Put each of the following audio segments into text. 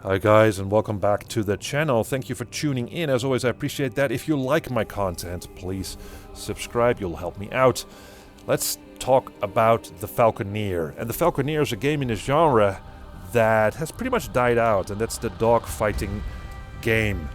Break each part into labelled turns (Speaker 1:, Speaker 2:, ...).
Speaker 1: Hi guys, and welcome back to the channel. Thank you for tuning in. As always, I appreciate that. If you like my content, please subscribe. You'll help me out. Let's talk about the Falconeer. And the Falconeer is a game in a genre that has pretty much died out, and that's the dogfighting game.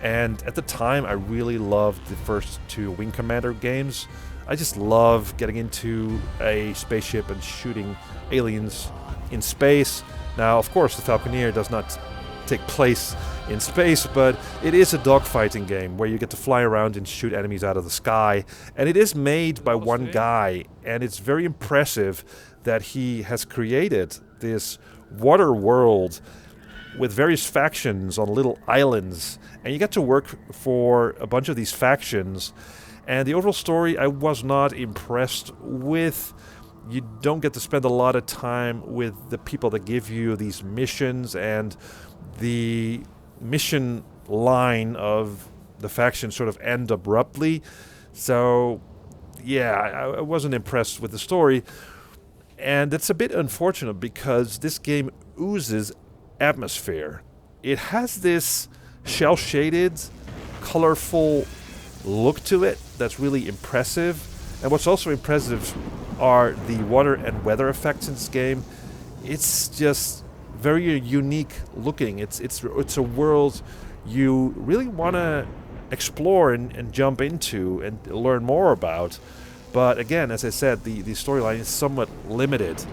Speaker 1: And at the time, I really loved the first two Wing Commander games. I just love getting into a spaceship and shooting aliens in space. Now, of course, the Falconeer does not take place in space, but it is a dogfighting game where you get to fly around and shoot enemies out of the sky. And it is made by one guy, and it's very impressive that he has created this water world with various factions on little islands. And you get to work for a bunch of these factions. And the overall story, I was not impressed with. You don't get to spend a lot of time with the people that give you these missions, and the mission line of the faction sort of end abruptly. So, yeah, I wasn't impressed with the story. And it's a bit unfortunate because this game oozes atmosphere. It has this shell-shaded, colorful look to it that's really impressive. And what's also impressive are the water and weather effects in this game. It's just very unique looking. It's a world you really want to explore and jump into and learn more about. But again, as I said, the storyline is somewhat limited.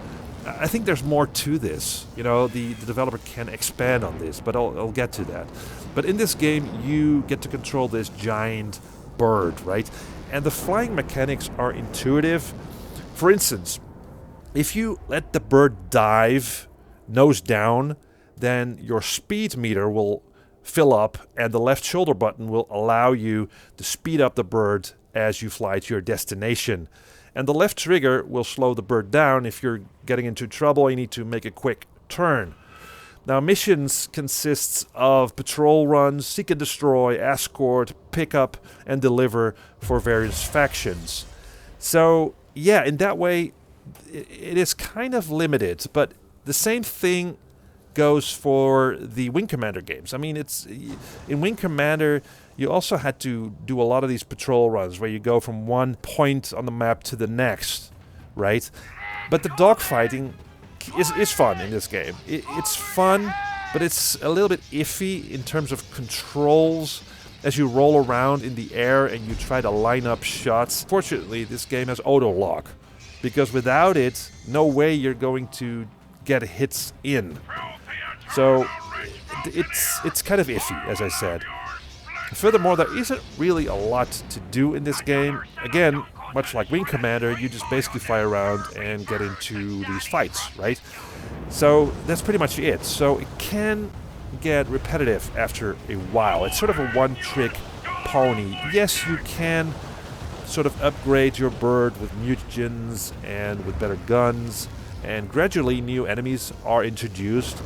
Speaker 1: I think there's more to this. You know, the developer can expand on this, but I'll get to that. But in this game, you get to control this giant bird, right? And the flying mechanics are intuitive. For instance, if you let the bird dive nose down, then your speed meter will fill up, and the left shoulder button will allow you to speed up the bird as you fly to your destination. And the left trigger will slow the bird down. If you're getting into trouble, you need to make a quick turn. Now, missions consists of patrol runs, seek and destroy, escort, pick up, and deliver for various factions. So, yeah, in that way, it is kind of limited, but the same thing goes for the Wing Commander games. I mean, in Wing Commander, you also had to do a lot of these patrol runs where you go from one point on the map to the next, right? But the dogfighting is fun in this game. It's fun, but it's a little bit iffy in terms of controls as you roll around in the air and you try to line up shots. Fortunately, this game has auto lock, because without it, no way you're going to get hits in. So it's kind of iffy, as I said. Furthermore, there isn't really a lot to do in this game. Again, much like Wing Commander, you just basically fly around and get into these fights, right? So that's pretty much it. So it can get repetitive after a while. It's sort of a one-trick pony. Yes, you can sort of upgrade your bird with mutagens and with better guns, and gradually new enemies are introduced.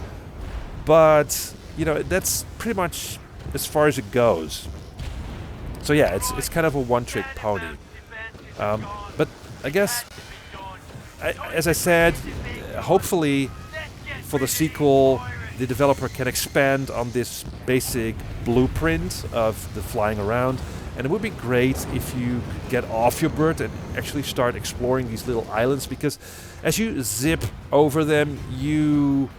Speaker 1: But, you know, that's pretty much as far as it goes. So yeah, it's kind of a one-trick pony. But I guess, as I said, hopefully for the sequel, the developer can expand on this basic blueprint of the flying around. And it would be great if you could get off your bird and actually start exploring these little islands, because as you zip over them, you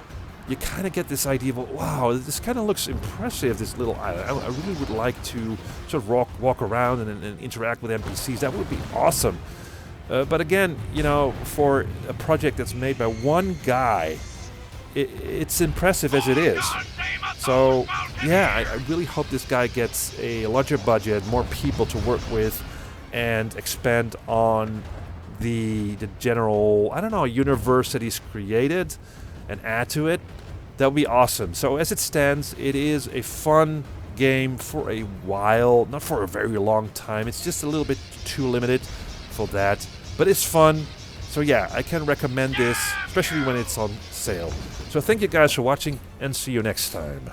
Speaker 1: kind of get this idea of, wow, this kind of looks impressive, this little island. I really would like to sort of walk around and interact with NPCs. That would be awesome. But again, you know, for a project that's made by one guy, it's impressive as it is. So, yeah, I really hope this guy gets a larger budget, more people to work with, and expand on the general, I don't know, universe that he's created and add to it. That would be awesome. So as it stands, it is a fun game for a while, not for a very long time. It's just a little bit too limited for that, but it's fun. So yeah, I can recommend this, especially when it's on sale. So thank you guys for watching, and see you next time.